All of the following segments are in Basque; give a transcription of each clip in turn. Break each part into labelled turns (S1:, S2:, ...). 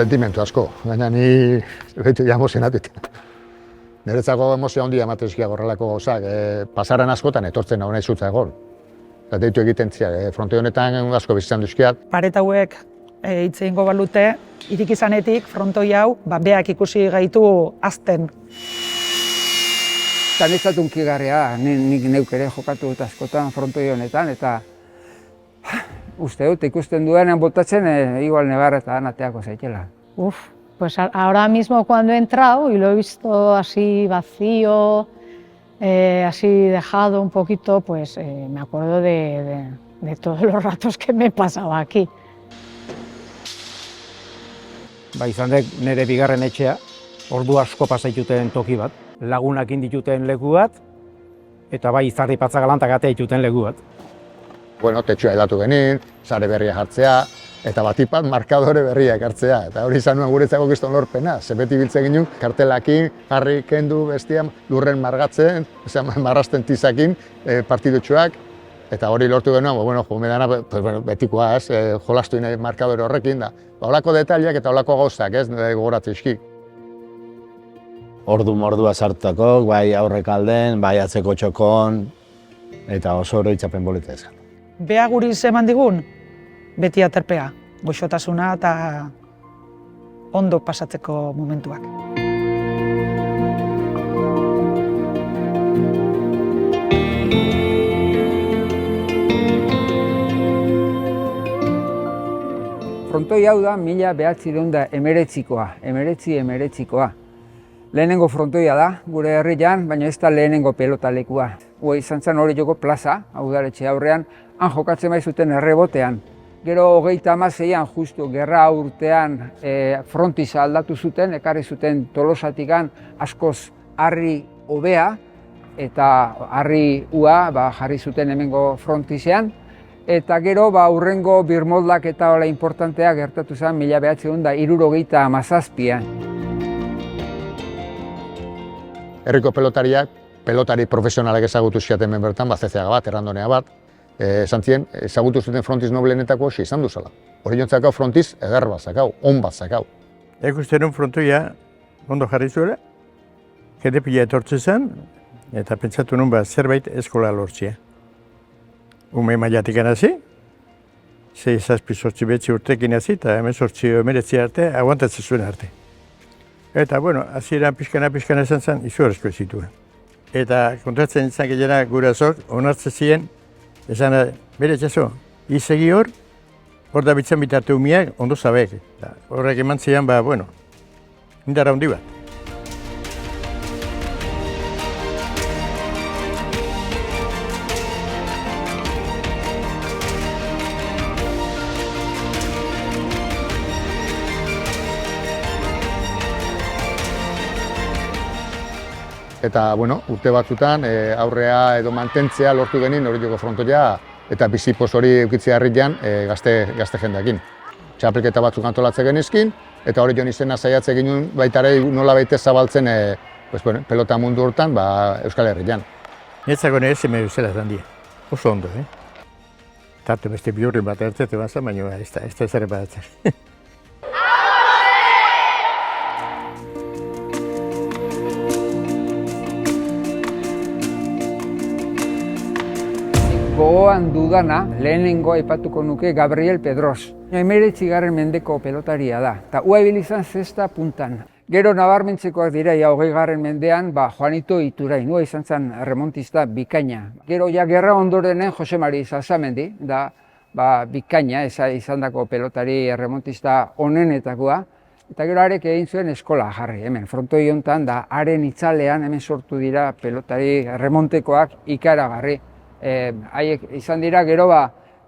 S1: Sentimentu asko, baina ni beti emozionatut. Niretzako emozio handia ematen dizkiak horrelako gauzak, pasaren askotan etortzen hau nahi zutza egon. Eta deitu egiten ziak, fronte honetan asko bizitzan duzkiat.
S2: Paret hauek hitz egingo balute, irik izanetik frontoi hau beak ikusi gaitu azten.
S3: Eta netzat unkigarria, nik neuk ere jokatu dut askotan frontoi honetan, eta uste dut ikusten duenean botatzen, igual negarretan ateako zaitela.
S4: Pues ahora mismo cuando he entrado y lo he visto así vacío, así dejado un poquito, pues me acuerdo de todos los ratos que me pasaba aquí.
S5: Izan dek nire bigarren etxea, ordu asko pasaituten toki bat, lagunak indituten leku bat, eta bai izarri patzagalantak atea dituten leku bat.
S1: Bueno, tetxua edatu genin, sare berria jartzea, eta batipat markadore berriak hartzea. Eta hori izan nuen guretzako kriston lorpena. Ze beti biltzen ginen, kartelakin, jarri, kendu, bestia, lurren margatzen, marrasten tizakin, partidutxoak. Eta hori lortu genuen, bueno, jomedana betikoaz, jolastu nahi markadore horrekin da. Holako detaliak eta holako gauzak, ez, gogoratzizki.
S6: Ordu-mordua sartutako, bai aurrek alden, bai atzeko txokon, eta oso oroitzapen polita izan.
S2: Bea guri eman digun, beti aterpea, goxotasuna eta ondo pasatzeko momentuak.
S3: Frontoi hau da 1919koa. Lehenengo frontoia da, gure herrian, baina ez da lehenengo pelotalekua. Hua izan zen hori joko plaza, udaletxe aurrean, han jokatzen bai zuten errebotean. Gero 36an, justu gerra urtean frontiza aldatu zuten, ekarri zuten Tolosatikan askoz harri hobea, eta harri ua jarri zuten hemengo frontizean. Eta gero hurrengo birmoldak eta hola importantea gertatu zen 1977an.
S1: Herriko pelotariak, pelotari profesionalak ezagutu ziaten hemen bertan, Zezeaga bat, Errandonea bat, esan zien, ezagutu zuten frontiz noblenetako hori izan duzala. Hori jontzakau frontiz eder bat zakau, on bat zakau.
S7: Ikusten un frontoia ondo jarri zuela, jende pila etortzen zen, eta pentsatu nun zerbait eskola lortzia. Ume mailatik hasi, 6-7 urtekin hasi, eta 18-19 arte, aguantatzen zuen arte. Eta, bueno, hasieran pixkana izan zen, izugarrizko zituen. Eta kontratzen izan gehiena gurasoak onartzen ziren, esan bere etxaso, izegi hor da bitzen bitarte umiak ondo zabek. Horrek eman ziren, bueno, indarra handi bat.
S1: Eta, bueno, urte batzutan aurrea edo mantentzea lortu genin hori joko frontoia eta bizipoz hori eukitzea herrian gazte jendeakin. Txapelketa batzuk antolatzen genizkin, eta hori joan izena saiatzen ginen baita ere nola baita zabaltzen pelota mundu hortan Euskal Herrian.
S7: Netzako nire zeme bezala zandia, oso ondo, Tarte beste bihurrin bat ertzete bazan, baina ez da zer badatzen.
S3: Gogoan dudana, lehenengo aipatuko nuke Gabriel Pedros. 19. mendeko pelotaria da, eta ua ibili izan zesta puntan. Gero nabarmentzekoak dira, 20. mendean, Juanito Iturain, ua izan zen remontista bikaina. Gero gerra ondorenen Jose Mari Zalzamendi, da bikaina, izan dako pelotari remontista onenetakoa. Eta gero arek egin zuen eskola jarri, hemen, frontoi hontan, da haren itzalean hemen sortu dira pelotari remontekoak ikaragarri. Haiek izan dira, gero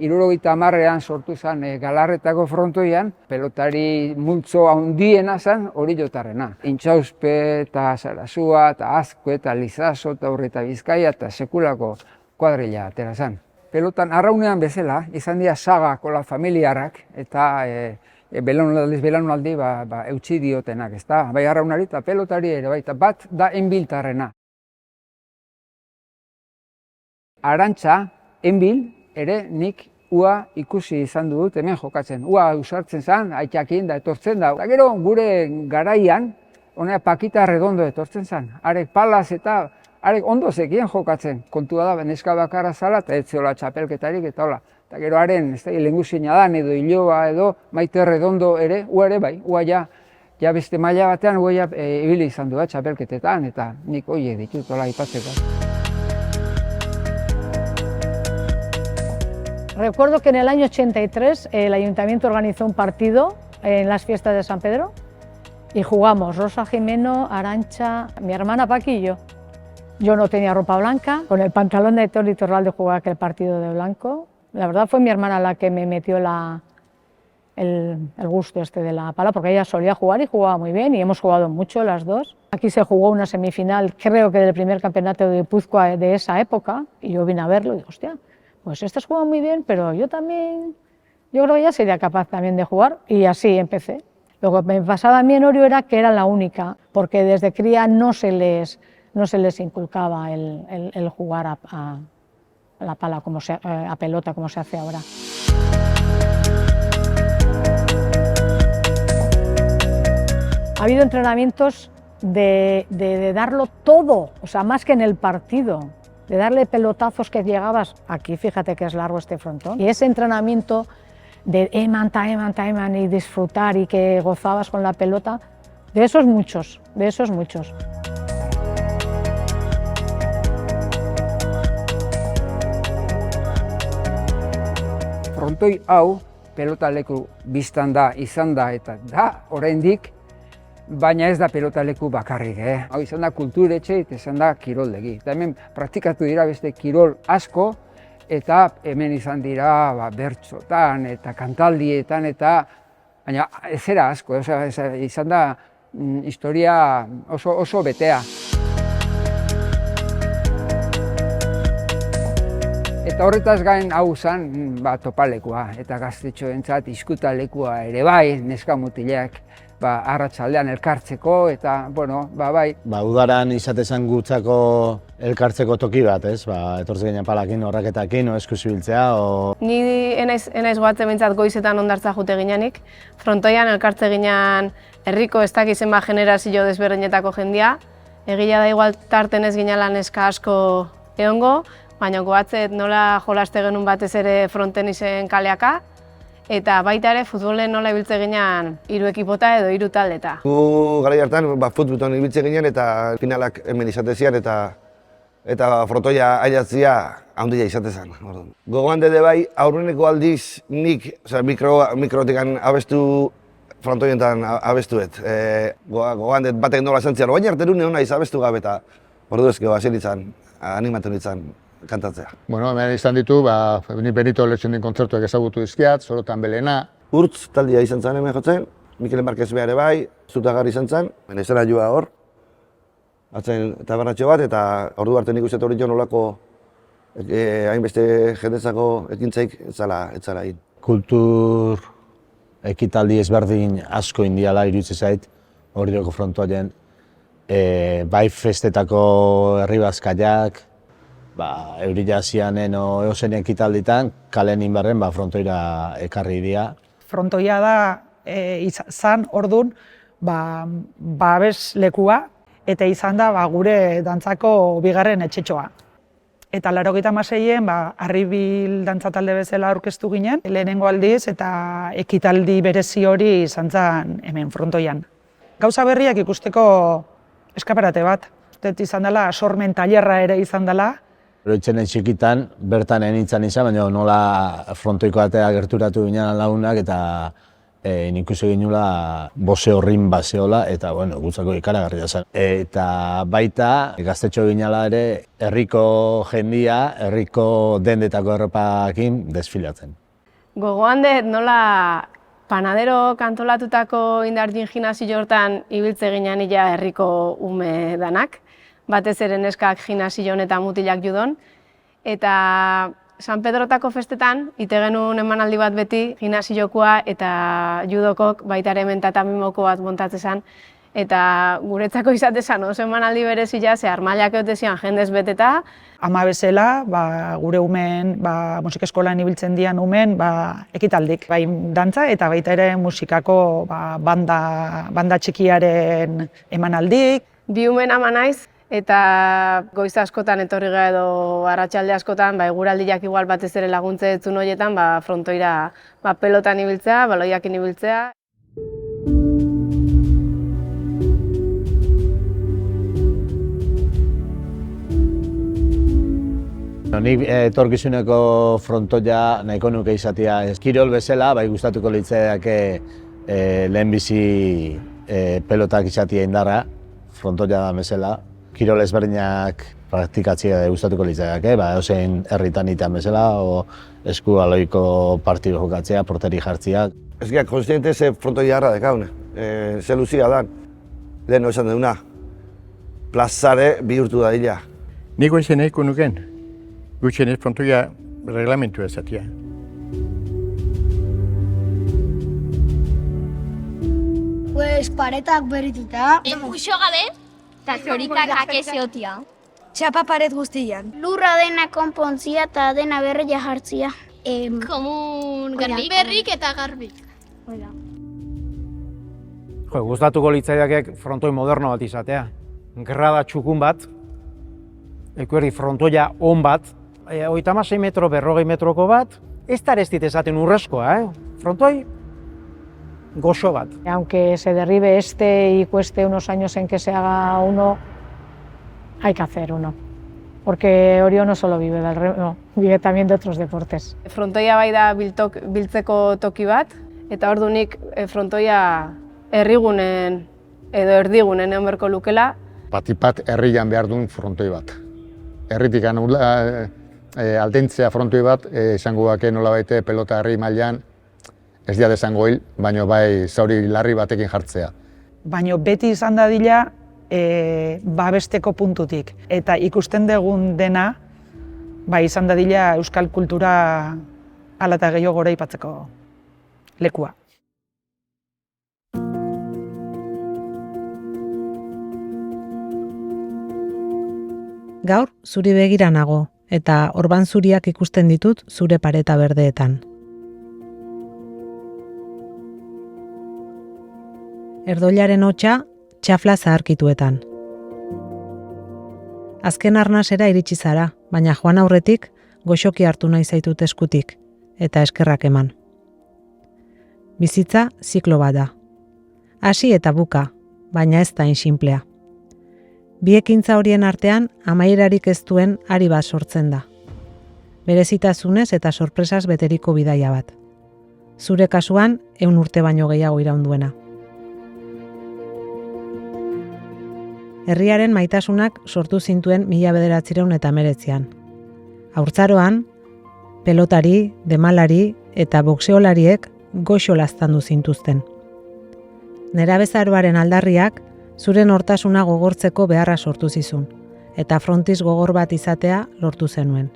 S3: 70ean sortu zen Galarretako frontoian, pelotari multzo handiena zen hori jotarrena. Intxauspe eta Sarasua eta Azkue eta Lizaso eta Urreta Bizkaia eta sekulako kuadrilla atera zen. Pelotan arraunean bezala, izan dira sagako familiarrak eta belaunaldi eutsi diotenak, ezta? Bai arraunari eta pelotari ere, bai, eta bat da enbiltarrena. Arantxa, enbil, ere nik ua ikusi izan dut hemen jokatzen. Ua usartzen zen, aitzakin da etortzen da. Eta gero gure garaian, honea Pakita Redondo etortzen zen. Arek palaz eta arek ondo zekien jokatzen. Kontua da, neska bakarra zala eta ez zeola txapelketarik eta hola. Eta gero haren, ez da, lehengusina dan edo Iloba edo Maite Redondo ere, ua ere bai, ua ja beste maila batean ua ibili izan du txapelketetan eta nik horiek ditut hola aipatzeko.
S4: Recuerdo que en el año 83 el ayuntamiento organizó un partido en las fiestas de San Pedro y jugamos Rosa Jimeno, Arantxa, mi hermana Paqui y yo. Yo no tenía ropa blanca, con el pantalón de Toni Torralde jugaba aquel partido de blanco. La verdad fue mi hermana la que me metió el gusto de la pala, porque ella solía jugar y jugaba muy bien y hemos jugado mucho las dos. Aquí se jugó una semifinal, creo que del primer campeonato de Guipúzcoa de esa época, y yo vine a verlo y digo, hostia, pues estas juegan muy bien, pero yo también, yo creo que ya sería capaz también de jugar, y así empecé. Lo que me pasaba a mí en Orio era que era la única, porque desde cría no se les inculcaba el jugar a la pala, a pelota, como se hace ahora. Ha habido entrenamientos de darlo todo, o sea, más que en el partido, de darle pelotazos que llegabas, aquí fíjate que es largo este frontón, y ese entrenamiento de eman y disfrutar y que gozabas con la pelota, de esos muchos, de esos muchos.
S3: Frontoi hau pelotaleku biztan da, izan da eta da oraindik, baina ez da pelotaleku bakarrik. Hau izan da kulturetxe eta izan da kiroldegi. Eta hemen praktikatu dira beste kirol asko eta hemen izan dira bertsotan eta kantaldietan eta baina ez era asko, izan da historia oso betea. Eta horretaz gain hau zen topalekua eta gaztetxoentzat izkutalekua ere bai, neska mutilak arratsaldean elkartzeko eta, bueno, bai.
S6: Udaran izatezan gutzako elkartzeko toki bat, ez? Etortze ginen palakin, horraketakin, eskusibiltzea,
S8: Ni enaiz goatzen bintzat goizetan ondartza jute ginenik. Frontoian elkartze ginen herriko ez dakizen generazio desberdinetako jendia. Egia da igual tarten ez ginela neska asko egongo, baina goatzet nola jolaste genuen batez ere fronten izen kaleaka, eta baita ere futbolen nola ibiltze ginen 3 ekipota edo 3 taldeta.
S9: Gu garai hartan futboletan ibiltze ginen eta finalak hemen izatezian eta frontoia ailatzia handia izatezan. Gogoan dede bai, aurreneko aldiz nik mikrotik abestu frontoietan abestuet. Gogoan dut batek nola esan zian, baina arterun egon naiz abestu gabe eta ordu ezkeo hasi nintzen, animatu nintzen kantatzea.
S1: Bueno, hemen izan ditu, ni Benito Lehendin kontzertuak ezagutu dizkiat, Sorotan Belena.
S9: Urtz taldia izan zen hemen jotzen, Mikel Marquez ere bai, Zutagarri izan zen, izena joa hor, atzen tabernatxo bat, eta ordu arte nik uste hori jo nolako hainbeste jendezako ekintzaik ez zala egin.
S6: Kultur ekitaldi ezberdin asko indiala iruditzen zait, Orioko frontoien, bai festetako herri bazkaiak, eurila zianen eozen ekitalditan, kalen inbarren frontoira ekarri dira.
S2: Frontoia da izan ordun babes lekua eta izan da gure dantzako bigarren etxetxoa. Eta 86en Arribil dantza talde bezala aurkeztu ginen, lehenengo aldiz eta ekitaldi berezi hori izan zen hemen frontoian. Gauza berriak ikusteko eskaparate bat, izan dela sormen tailerra ere izan dela.
S6: Oroitzenen txikitan, bertan nintzen izan, baina nola frontoiko atea gerturatu ginen lagunak eta ikusi ginula bose horrin baseola eta gutzako ikaragarria zen. Eta baita gaztetxo ginela ere herriko jendia, herriko dendetako erropakin desfilatzen.
S8: Gogoan dut nola panadero kantolatutako indarjin gimnasio hortan ibiltze ginen ia herriko ume danak. Batez ere neskak gimnasion eta mutilak judon. Eta San Pedrotako festetan, ite genuen emanaldi bat beti, gimnasiokoa eta judokok baita ere hemen tatamimoko bat montatzen zen. eta guretzako izatezan oso emanaldi berezia, ze armailak egotezian jendez beteta.
S2: Ama bezala, gure umen, musika eskolan ibiltzen dian umen, ekitaldik. Bai dantza eta baita ere musikako banda txikiaren emanaldik.
S8: Bi umen ama naiz, eta goiz askotan etorri gara edo arratsalde askotan, eguraldiak igual batez ere laguntze etzun horietan, frontoira pelotan ibiltzea, baloiakin ibiltzea.
S6: Nik etorkizuneko frontoia nahiko nuke izatea. Kirol bezala, gustatuko litzaidake lehenbizi pelotak izatea indarra, frontoia bezala. Kirol ezberdinak praktikatzea gustatuko litzaidake, edozein herritan itean bezala, o esku aloiko partidu jokatzea, porteri jartzea.
S9: Ez gara, konstiente ze frontoia harra dekaune, ze luzia dan, lehen esan duguna, plazare bihurtu da dila.
S7: Niko izan nahiko nuken, gutxenez frontoia reglamentua ezatia.
S10: Pues paretak berrituta.
S11: Uxo gabe, eta zorikak ezeotia.
S10: Txapa paret guztian.
S11: Lurra dena konpontzia eta dena berria jartzia. Komun berrik eta garbik.
S5: Gustatuko litzaidake frontoi moderno bat izatea. Grada txukun bat, ekuerdi frontoia on bat, 36 metro, 40 metroko bat, ez da arestit esaten urrezkoa, frontoi goxo bat.
S4: Aunque se derribe este y cueste unos años en que se haga uno, hay que hacer uno. Porque Orión no solo vive del remo, vive también de otros deportes.
S8: Frontoia bai da biltzeko toki bat, eta ordunik frontoia herrigunen edo erdigunen egon berko lukela.
S1: Batipat herrian behar duen frontoi bat. Herritik aldentzea frontoi bat, izango bake nola baite pelota herri mailan, ez dia desango hil, baina bai zauri larri batekin jartzea.
S2: Baina beti izan dadila babesteko puntutik. Eta ikusten dugun dena, izan dadila euskal kultura hala eta gehiago gora ipatzeko lekua.
S12: Gaur, zuri begira nago, eta orban zuriak ikusten ditut zure pareta berdeetan. Erdoilaren hotsa, txafla zaharkituetan. Azken arnasera iritsi zara, baina joan aurretik, goxoki hartu nahi zaitut eskutik, eta eskerrak eman. Bizitza ziklo bat da. Hasi eta buka, baina ez da insinplea. Bi ekintza horien artean amaierarik ez duen ari bat sortzen da. Berezitasunez eta sorpresaz beteriko bidaia bat. Zure kasuan 100 urte baino gehiago iraunduena. Herriaren maitasunak sortu zintuen 1919an. Haurtzaroan, pelotari, demalari eta boxeolariek goxo laztandu zintuzten. Nerabezaroaren aldarriak zure nortasuna gogortzeko beharra sortu zizun, eta frontiz gogor bat izatea lortu zenuen.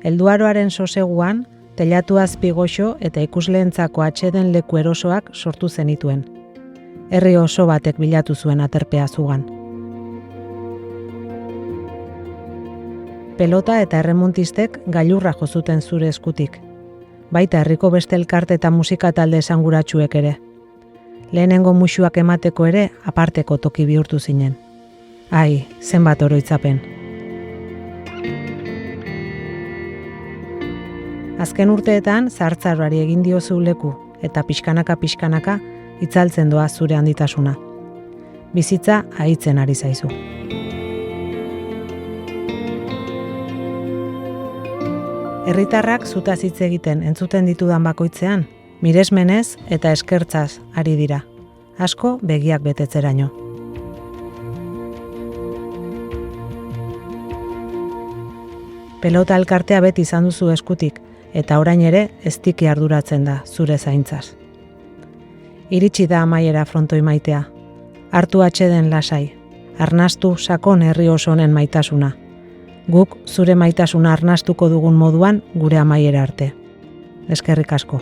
S12: Helduaroaren soseguan, telatu azpi goxo eta ikusleentzako atseden leku erosoak sortu zenituen. Herri oso batek bilatu zuen aterpea zugan. Pelota eta erremontistek gailurra jozuten zure eskutik. Baita herriko beste elkarte eta musika talde esanguratsuek ere. Lehenengo musuak emateko ere aparteko toki bihurtu zinen. Ai, zenbat oroitzapen. Azken urteetan zahartzaroari egin diozu leku eta pixkanaka itzaltzen doa zure handitasuna. Bizitza haitzen ari zaizu. Herritarrak zutaz hitz egiten entzuten ditudan bakoitzean, miresmenez eta eskertzaz ari dira, asko begiak betetzeraino. Pelota elkartea beti izan duzu eskutik, eta orain ere eztiki arduratzen da zure zaintzaz. Iritsi da amaiera frontoi maitea, hartu atseden lasai, arnastu sakon herri oso honen maitasuna. Guk zure maitasuna arnastuko dugun moduan gure amaiera arte. Eskerrik asko.